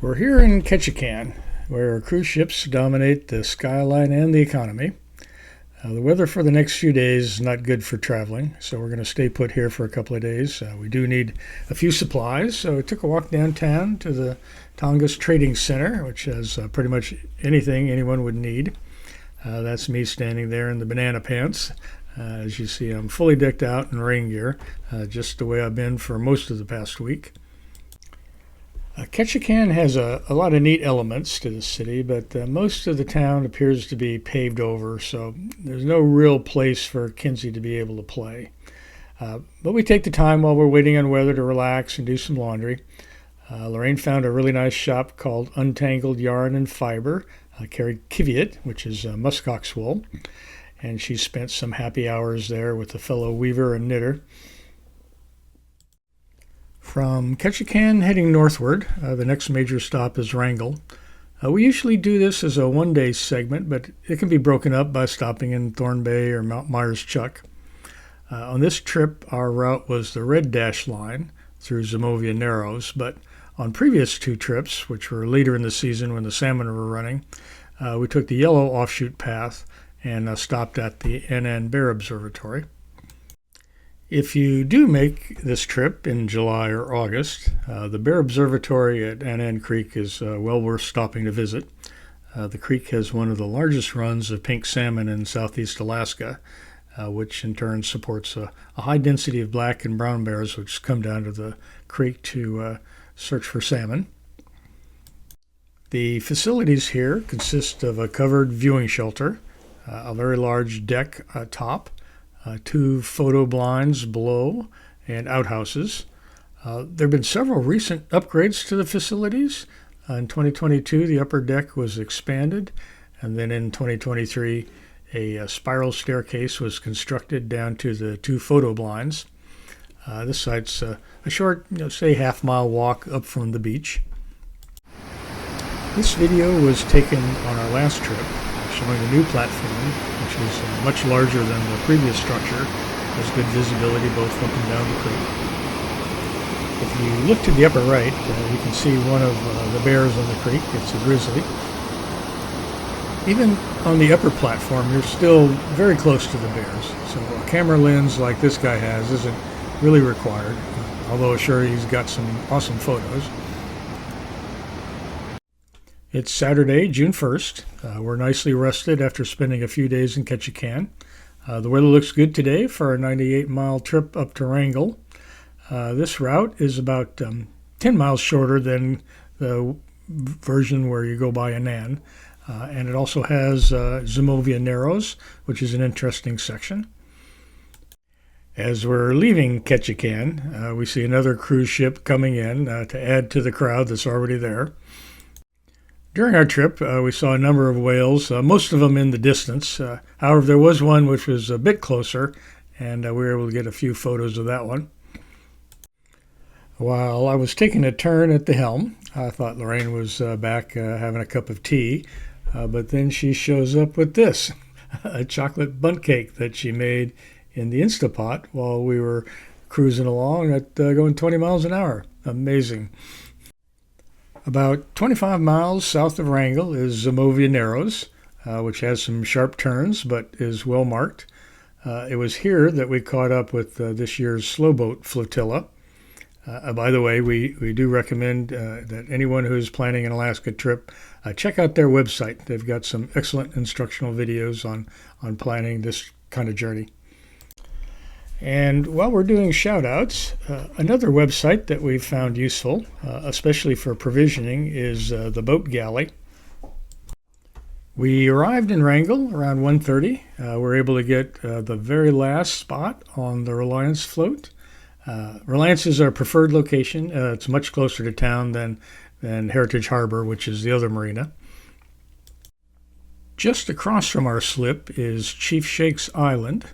We're here in Ketchikan, where cruise ships dominate the skyline and the economy. The weather for the next few days is not good for traveling, so we're going to stay put here for a couple of days. We do need a few supplies, so we took a walk downtown to the Tongass Trading Center, which has pretty much anything anyone would need. That's me standing there in the banana pants. As you see, I'm fully decked out in rain gear, just the way I've been for most of the past week. Ketchikan has a lot of neat elements to the city, but most of the town appears to be paved over, so there's no real place for Kinsey to be able to play. But we take the time while we're waiting on weather to relax and do some laundry. Lorraine found a really nice shop called Untangled Yarn and Fiber, carried kiviot, which is muskox wool, and she spent some happy hours there with a fellow weaver and knitter. From Ketchikan heading northward, the next major stop is Wrangell. We usually do this as a one-day segment, but it can be broken up by stopping in Thorn Bay or Mount Myers Chuck. On this trip, our route was the Red Dash Line through Zimovia Narrows, but on previous two trips, which were later in the season when the salmon were running, we took the yellow offshoot path and stopped at the Anan Bear Observatory. If you do make this trip in July or August, the Bear Observatory at Anan Creek is well worth stopping to visit. The creek has one of the largest runs of pink salmon in southeast Alaska, which in turn supports a high density of black and brown bears which come down to the creek to search for salmon. The facilities here consist of a covered viewing shelter, a very large deck top, two photo blinds below, and outhouses. There have been several recent upgrades to the facilities. In 2022, the upper deck was expanded, and then in 2023, a spiral staircase was constructed down to the two photo blinds. This site's a short, say half-mile walk up from the beach. This video was taken on our last trip, showing the new platform, which is much larger than the previous structure. Has good visibility both up and down the creek. If you look to the upper right, you can see one of the bears on the creek. It's a grizzly. Even on the upper platform, you're still very close to the bears, so a camera lens like this guy has isn't really required, although sure, he's got some awesome photos. It's Saturday, June 1st. We're nicely rested after spending a few days in Ketchikan. The weather looks good today for a 98-mile trip up to Wrangell. This route is about 10 miles shorter than the version where you go by Anan. And it also has Zimovia Narrows, which is an interesting section. As we're leaving Ketchikan, we see another cruise ship coming in to add to the crowd that's already there. During our trip, we saw a number of whales, most of them in the distance. However, there was one which was a bit closer, and we were able to get a few photos of that one. While I was taking a turn at the helm, I thought Lorraine was back having a cup of tea, but then she shows up with this, a chocolate bundt cake that she made in the Instapot while we were cruising along at going 20 miles an hour. Amazing. About 25 miles south of Wrangell is Zimovia Narrows, which has some sharp turns but is well marked. It was here that we caught up with this year's slowboat flotilla. By the way, we do recommend that anyone who's planning an Alaska trip check out their website. They've got some excellent instructional videos on planning this kind of journey. And while we're doing shout-outs, another website that we've found useful, especially for provisioning, is the Boat Galley. We arrived in Wrangell around 1:30. We were able to get the very last spot on the Reliance float. Reliance is our preferred location. It's much closer to town than Heritage Harbor, which is the other marina. Just across from our slip is Chief Shake's Island.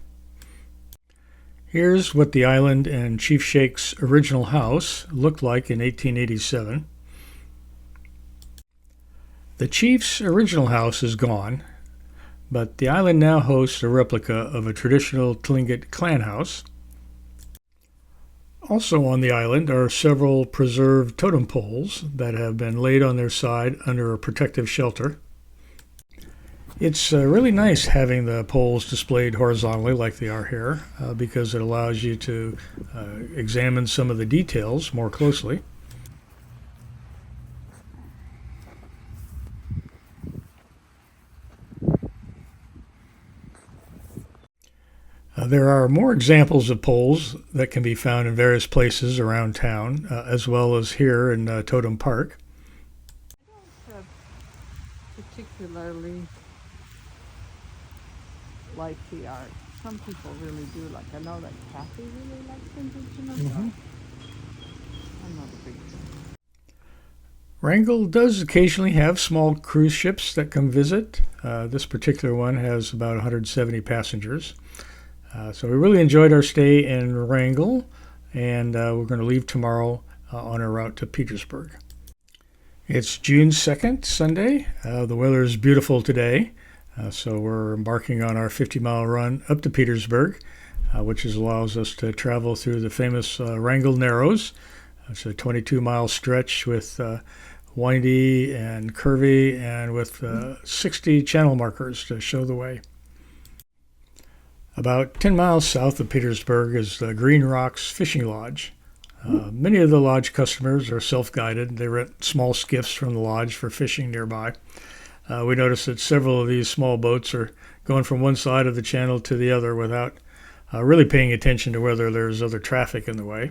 Here's what the island and Chief Shake's original house looked like in 1887. The Chief's original house is gone, but the island now hosts a replica of a traditional Tlingit clan house. Also on the island are several preserved totem poles that have been laid on their side under a protective shelter. It's really nice having the poles displayed horizontally like they are here because it allows you to examine some of the details more closely. There are more examples of poles that can be found in various places around town, as well as here in Totem Park. I don't particularly like the art. Some people really do. Like, I know that Kathy really likes indigenous art. I'm not a big fan. Wrangell does occasionally have small cruise ships that come visit. This particular one has about 170 passengers. So we really enjoyed our stay in Wrangell, and we're going to leave tomorrow on our route to Petersburg. It's June 2nd, Sunday. The weather is beautiful today, so we're embarking on our 50-mile run up to Petersburg, which allows us to travel through the famous Wrangell Narrows. It's a 22-mile stretch with windy and curvy and with 60 channel markers to show the way. About 10 miles south of Petersburg is the Green Rocks Fishing Lodge. Many of the lodge customers are self-guided. They rent small skiffs from the lodge for fishing nearby. We noticed that several of these small boats are going from one side of the channel to the other without really paying attention to whether there's other traffic in the way.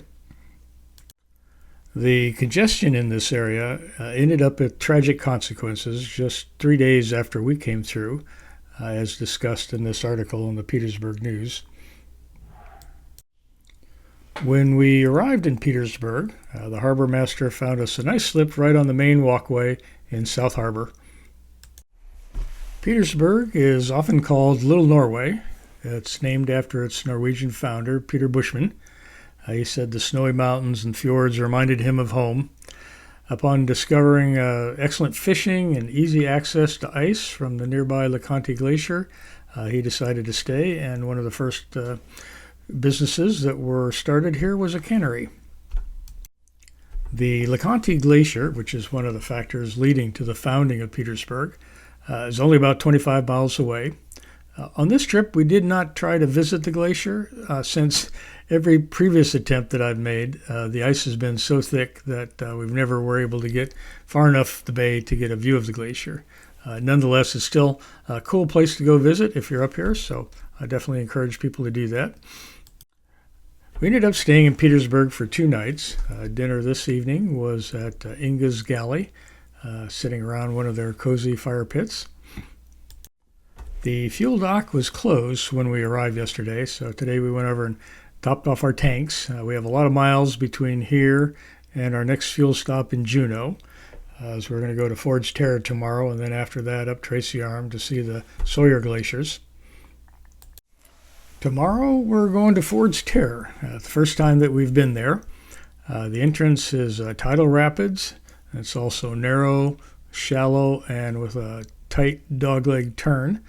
The congestion in this area ended up with tragic consequences just 3 days after we came through, as discussed in this article in the Petersburg News. When we arrived in Petersburg, the harbor master found us a nice slip right on the main walkway in South Harbor. Petersburg is often called Little Norway. It's named after its Norwegian founder, Peter Bushman. He said the snowy mountains and fjords reminded him of home. Upon discovering excellent fishing and easy access to ice from the nearby LeConte Glacier, he decided to stay, and one of the first businesses that were started here was a cannery. The LeConte Glacier, which is one of the factors leading to the founding of Petersburg, is only about 25 miles away. On this trip, we did not try to visit the glacier since every previous attempt that I've made, the ice has been so thick that we've never were able to get far enough the bay to get a view of the glacier. Nonetheless, it's still a cool place to go visit if you're up here, so I definitely encourage people to do that. We ended up staying in Petersburg for 2 nights. Dinner this evening was at Inga's Galley, sitting around one of their cozy fire pits. The fuel dock was closed when we arrived yesterday, so today we went over and topped off our tanks. We have a lot of miles between here and our next fuel stop in Juneau. So we're going to go to Ford's Terre tomorrow, and then after that up Tracy Arm to see the Sawyer glaciers. Tomorrow we're going to Ford's Terre, the first time that we've been there. The entrance is tidal rapids. It's also narrow, shallow, and with a tight dogleg turn.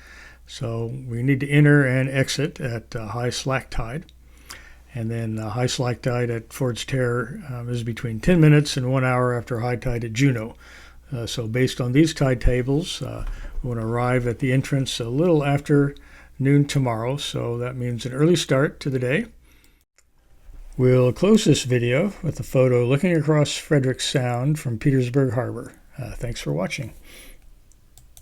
So we need to enter and exit at high slack tide. And then high slack tide at Ford's Terre is between 10 minutes and 1 hour after high tide at Juneau. So based on these tide tables, we want to arrive at the entrance a little after noon tomorrow. So that means an early start to the day. We'll close this video with a photo looking across Frederick Sound from Petersburg Harbor. Thanks for watching.